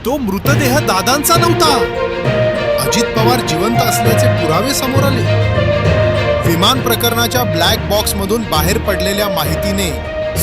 तो मृतदेह दादांचा नव्हता. अजित पवार जिवंत असल्याचे पुरावे समोर आले. विमान प्रकरणाच्या ब्लॅक बॉक्स मधून बाहेर पडलेल्या माहितीने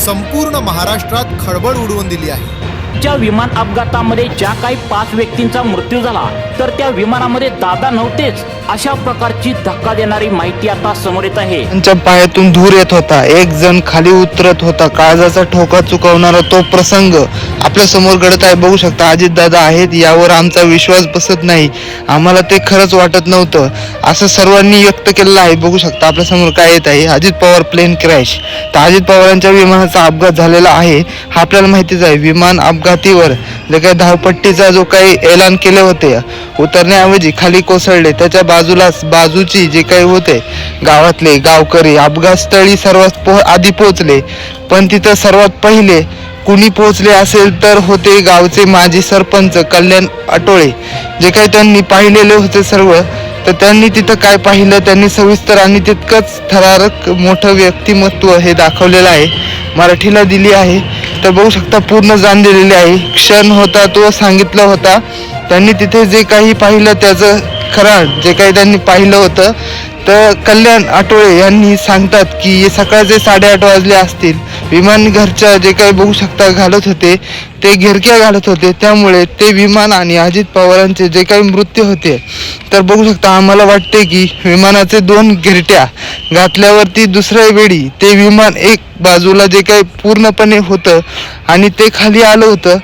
संपूर्ण महाराष्ट्रात खळबळ उडवून दिली आहे. ज्या विमान अपघातामध्ये ज्या काही 5 व्यक्तींचा मृत्यू झाला तर त्या विमानामध्ये दादा नव्हतेच, अशा प्रकारची धक्का देणारी माहिती आता समोर येत आहे. त्यांच्या पायातून धूर येत होता, एक जण खाली उतरत होता, काळजाचा ठोका चुकवणारा तो प्रसंग आपल्या समोर घडत आहे. बघू शकता अजित दादा आहेत, यावर आमचा विश्वास बसत नाही, आम्हाला ते खरंच वाटत नव्हतं असं सर्वांनी व्यक्त केलेलं आहे. बघू शकता आपल्या समोर काय येत आहे, अजित पवार प्लेन क्रॅश. तर अजित पवारांच्या विमानाचा अपघात झालेला आहे हा आपल्याला माहितीच आहे. विमान अपघातीवर जे काही धावपट्टीचा जो काही ऐलान केले होते, उतरण्याऐवजी खाली कोसळले. त्याच्या बाजूची जे काही होते गावातले गावकरी अपघातस्थळी सर्वात आधी पोहोचले. पण तिथं सर्वात पहिले कुणी पोहोचले असेल तर होते गावचे माजी सरपंच कल्याण आठवळे. जे काही त्यांनी पाहिलेले होते सर्व, तर त्यांनी तिथं काय पाहिलं त्यांनी सविस्तर आणि तितकंच थरारक मोठं व्यक्तिमत्व हे दाखवलेलं आहे, मराठीला दिली आहे. तर बघू शकता पूर्ण जाण दिलेली आहे. क्षण होता तो सांगितला होता, त्यांनी तिथे जे काही पाहिलं त्याचं खरं जे काही त्यांनी पाहिलं होतं. तर कल्याण आठवळे यांनी सांगतात की सकाळचे 8:30 वाजले असतील. विमान घरच्या जे काही बघू शकता घालत होते ते घिरक्या घालत होते, त्यामुळे ते विमान आणि अजित पवारांचे जे काही मृत्यू होते, तर बघू शकता आम्हाला वाटते की विमानाचे 2 घिरट्या घातल्यावरती दुसऱ्या वेळी ते विमान एक बाजूला जे काही पूर्णपणे होतं आणि ते खाली आलं होतं.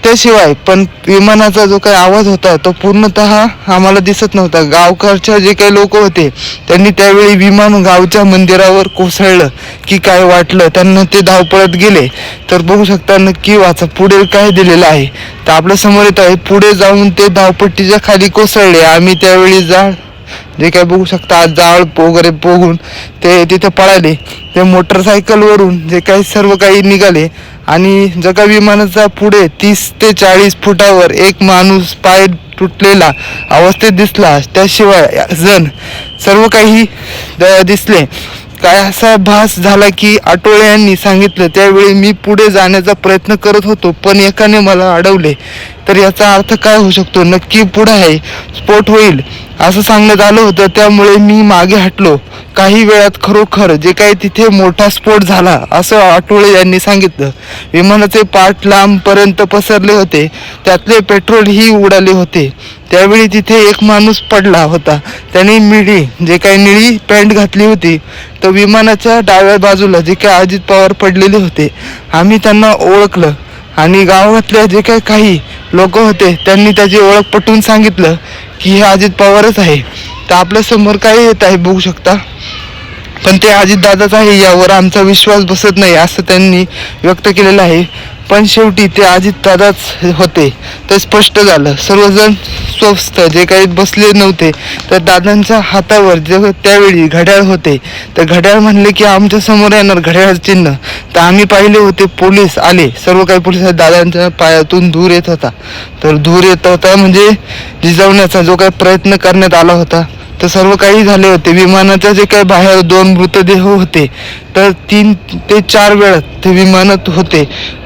त्याशिवाय पण विमानाचा जो काही आवाज होता तो पूर्णतः आम्हाला दिसत नव्हता. गावकडच्या जे काही लोक होते त्यांनी त्यावेळी विमान गावच्या मंदिरावर कोसळलं की काय वाटलं त्यांना, ते धावपळत गेले. तर बघू शकता नक्की वाचा पुढे काय दिलेलं आहे. तर आपल्या समोर येत आहे, पुढे जाऊन ते धावपट्टीच्या खाली कोसळले. आम्ही त्यावेळी जे काही बघू शकता जाळ वगैरे पोगून ते तिथे पळाले. ते मोटरसायकलवरून जे काही सर्व काही निघाले आणि जगा विमानाचा पुढे 30 ते 40 फुटावर एक माणूस पाय तुटलेला अवस्थेत दिसला. त्याशिवाय जण सर्व काही दिसले. काय असा भास झाला की आठवळे यांनी सांगितलं त्यावेळी मी पुढे जाण्याचा प्रयत्न करत होतो पण एकाने मला अडवले. तर याचा अर्थ काय होऊ शकतो, नक्की पुढे आहे स्फोट होईल असं सांगण्यात आलं होतं. त्यामुळे मी मागे हटलो. काही वेळात खरोखर जे काही तिथे मोठा स्फोट झाला असं आठवळे यांनी सांगितलं. विमानाचे पार्ट लांबपर्यंत पसरले होते, त्यातले पेट्रोल ही उडाले होते. त्यावेळी तिथे एक माणूस पडला होता, त्याने निळी पॅन्ट घातली होती. तर विमानाच्या डाव्या बाजूला जे काही अजित पवार पडलेले होते, आम्ही त्यांना ओळखलं आणि गावातल्या जे काही लोक होते त्यांनी त्याची ओळख पटवून सांगितलं की हे अजित पवारच आहे. तर आपल्या समोर काय येत आहे बघू शकता, पण ते अजितदादाच आहे यावर आमचा विश्वास बसत नाही असं त्यांनी व्यक्त केलेलं आहे. पण शेवटी ते अजितदादाच होते ते स्पष्ट झालं. सर्वजण स्वस्थ जे काही बसले नव्हते, तर दादांच्या हातावर जे त्यावेळी घड्याळ होते, तर घड्याळ म्हणले की आमच्या समोर येणार घड्याळ चिन्ह. तर आम्ही पाहिले होते, पोलीस आले, सर्व काही पोलीस, दादांच्या पायातून धूर येत होता. तर धूर येत होता म्हणजे जिजवण्याचा जो काही प्रयत्न करण्यात आला होता तर सर्व काही झाले होते. विमानाच्या जे काही बाहेर 2 मृतदेह होते, तर 3 ते 4 वेळा ते विमानात होते.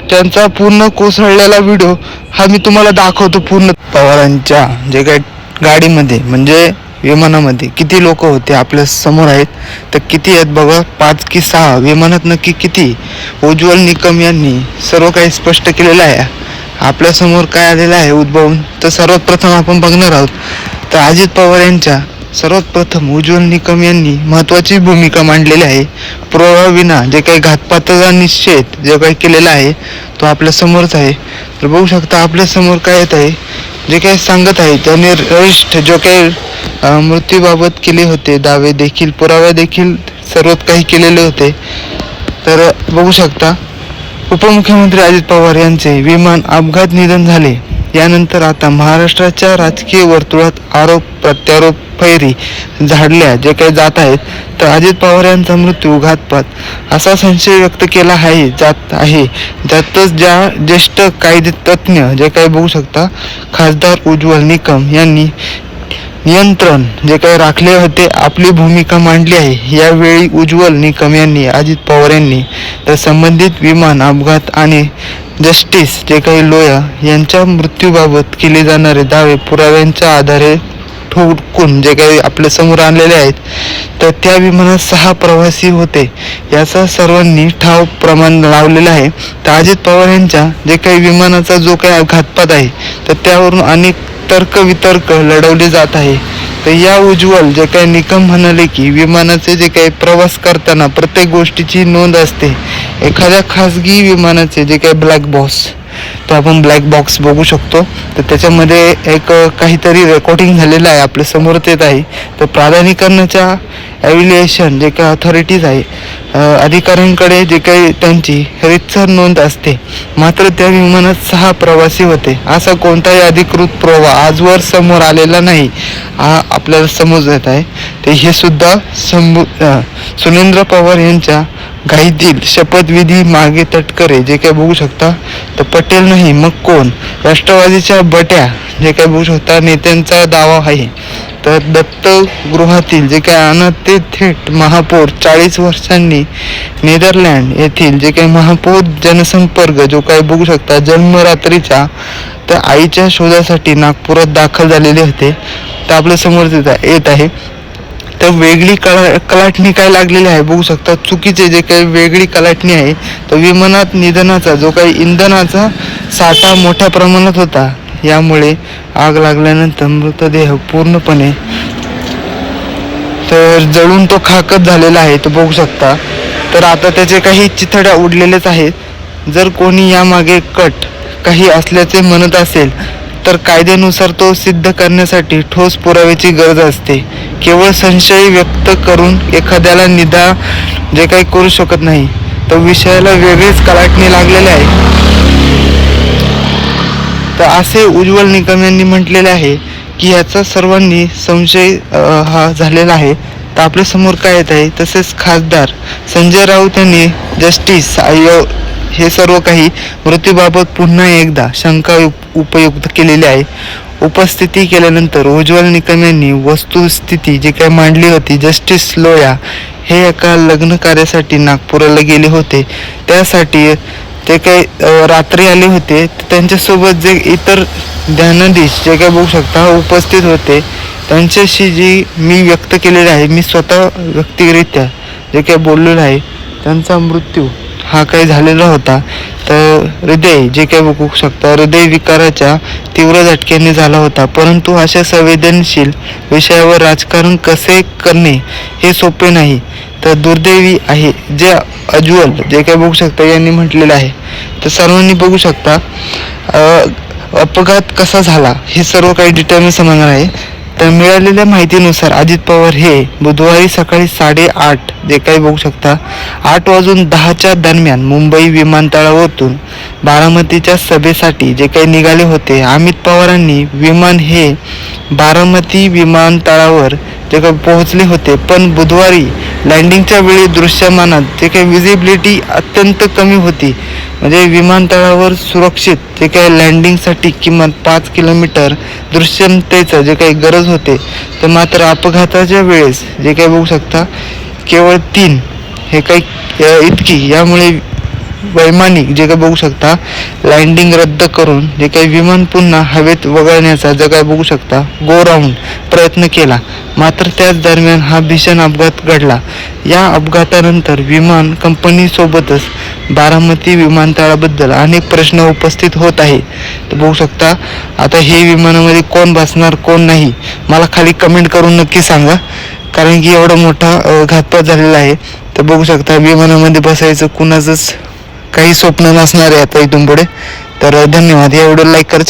त्यांचा पूर्ण कोसळलेला व्हिडिओ हा मी तुम्हाला दाखवतो. पूर्ण पवारांच्या जे काही गाडीमध्ये म्हणजे विमानामध्ये किती लोक होते आपल्या समोर आहेत. तर किती आहेत बघा, 5 की 6 विमानात नक्की किती. उज्ज्वल निकम यांनी सर्व काही स्पष्ट केलेलं आहे. आपल्या समोर काय आलेलं आहे उद्भवून, तर सर्वात प्रथम आपण बघणार आहोत. तर अजित पवार यांच्या सर्वात प्रथम उज्ज्वल निकम यांनी महत्त्वाची भूमिका मांडलेली आहे. पुराव्याविना जे काही घातपाताचा निषेध जे काही केलेला आहे तो आपल्या समोरच आहे. तर बघू शकता आपल्या समोर काय येत आहे, जे काही सांगत आहे त्यांनी वरिष्ठ जो काही मृत्यूबाबत केले होते दावे देखील, पुरावे देखील सर्वात काही केलेले होते. तर बघू शकता उपमुख्यमंत्री अजित पवार यांचे विमान अपघात निधन झाले. यानंतर आता महाराष्ट्राच्या राजकीय वर्तुळात आरोप प्रत्यारोप फैरी झाडल्या जे काही जात आहेत. तर अजित पवार यांचा मृत्यू घातपात असा संशय व्यक्त केला जात आहे. त्यातच ज्या ज्येष्ठ कायदेतज्ञ जे काही बघू शकता खासदार उज्ज्वल निकम यांनी नियंत्रण जे काही राखले होते आपली भूमिका मांडली आहे. यावेळी उज्ज्वल निकम यांनी, अजित पवार यांनी तर संबंधित विमान अपघात आणि जस्टिस जे काही लोया यांच्या मृत्यूबाबत केले जाणारे दावे पुराव्यांच्या आधारे ठोकून जे काही आपल्या समोर आणलेले आहेत. तर त्या विमानात 6 प्रवासी होते याचा सर्वांनी ठाव प्रमाण लावलेलं आहे. तर अजित पवार यांच्या जे काही विमानाचा जो काही घातपात आहे तर त्यावरून अनेक तर्कवितर्क लढवले जात आहे. तर या उज्ज्वल जे काही निकम म्हणाले की विमानाचे जे काही प्रवास करताना प्रत्येक गोष्टीची नोंद असते. एखाद्या खासगी विमानाचे जे काही ब्लॅक बॉक्स, तो आपण ब्लॅक बॉक्स बघू शकतो. तर त्याच्यामध्ये एक काहीतरी रेकॉर्डिंग झालेलं आहे आपल्या समोरच येत आहे. तर प्राधिकरणाच्या ॲव्हिएशन जे काही अथॉरिटीज आहे अधिकाऱ्यांकडे जे काही त्यांची रीतसर नोंद असते. मात्र त्या विमानात 6 प्रवासी होते असा कोणताही अधिकृत पुरावा आजवर समोर आलेला नाही हा आपल्याला समज येत आहे. ते हे सुद्धा सुरेंद्र पवार यांच्या घाईतील शपथविधी मागे तटकरे जे काही बघू शकता. तर पटेल नाही मग कोण, राष्ट्रवादीच्या बट्या जे काही बघू शकता नेत्यांचा दावा आहे. तर दत्तगृहातील जे काही अनाथ ते थेट महापौर 40 वर्षांनी नेदरलँड येथील जे काही महापौर जनसंपर्क जो काही बघू शकता जन्मरात्रीच्या तर आईच्या शोधासाठी नागपुरात दाखल झालेले होते. तर आपल्या समोर येत आहे. तर वेगळी कलाटणी काय लागलेली आहे बघू शकता. चुकीचे जे काही वेगळी कलाटणी आहे तर विमानात निधनाचा जो काही इंधनाचा साठा मोठ्या प्रमाणात होता. यामुळे आग लागल्यानंतर मृतदेह पूर्णपणे तर जळून तो खाकच झालेला आहे तो बघू शकता. तर आता त्याचे काही चिथड्या उडलेलेच आहेत. जर कोणी यामागे कट काही असल्याचे म्हणत असेल तर कायद्यानुसार तो सिद्ध करण्यासाठी ठोस पुराव्याची गरज असते. केवळ संशय व्यक्त करून एखाद्याला निदा जे काही करू शकत नाही. तर विषयाला वेगळीच कलाटणी लागलेली आहे. तर असे उज्ज्वल निकम यांनी म्हटलेले आहे की याचा सर्वांनी संशय हा झालेला आहे. तर आपल्या समोर काय येत आहे. तसेच खासदार संजय राऊत यांनी जस्टिस हे सर्व काही मृत्यूबाबत पुन्हा एकदा शंका उपयुक्त केलेली आहे. उपस्थिती केल्यानंतर उज्ज्वल निकम यांनी वस्तुस्थिती जी काही मांडली होती. जस्टिस लोया हे एका लग्न कार्यासाठी नागपुराला गेले होते. त्यासाठी ते काही रात्री आले होते. त्यांच्यासोबत जे इतर ध्यानाधीश जे काही बघू शकता उपस्थित होते त्यांच्याशी जी मी व्यक्त केलेली आहे, मी स्वतः व्यक्तिगतरित्या जे काही बोललेलं आहे त्यांचा मृत्यू हा काही झालेला होता. तर हृदय जे काही बघू शकता हृदयविकाराच्या तीव्र झटक्याने झाला होता. परंतु अशा संवेदनशील विषयावर राजकारण कसे करणे हे सोपे नाही. तर दुर्दैवी आहे जे उज्ज्वल जे काही बघू शकता यांनी म्हटलेलं आहे. तर सर्वांनी बघू शकता अपघात कसा झाला हे सर्व काही डिटेलने समजणार आहे. तर मिळालेल्या माहितीनुसार अजित पवार हे बुधवारी सकाळी 8:30 जे काही बघू शकता 8:10 दरम्यान मुंबई विमानतळावरून बारामतीच्या सभेसाठी जे काही निघाले होते. अमित पवारांनी विमान हे बारामती विमानतळावर जे काही पोहोचले होते. पण बुधवारी लँडिंगच्या वेळी दृश्यमानात जे काही विजिबिलिटी अत्यंत कमी होती. म्हणजे विमानतळावर सुरक्षित जे काही लँडिंगसाठी किमान 5 किलोमीटर दृश्यमतेचं जे काही गरज होते. तर मात्र अपघाताच्या वेळेस जे काही बघू शकता केवळ 3 हे काही इतकी. यामुळे वैमानिक जे काही बघू शकता लँडिंग रद्द करून जे काही विमान पुन्हा हवेत वगळण्याचा जे काही बघू शकता गो राऊंड प्रयत्न केला. मात्र त्याच दरम्यान हा भीषण अपघात घडला. या अपघातानंतर विमान कंपनीसोबतच बारामती विमानतळाबद्दल अनेक प्रश्न उपस्थित होत आहे. तर बघू शकता आता हे विमानामध्ये कोण बसणार कोण नाही मला खाली कमेंट करून नक्की सांगा. कारण की एवढा मोठा घातपात झालेला आहे. तर बघू शकता विमानामध्ये बसायचं कुणाचंच काही स्वप्न नसणार आहे आता इथून पुढे. तर धन्यवाद. या व्हिडिओ लाईक करा.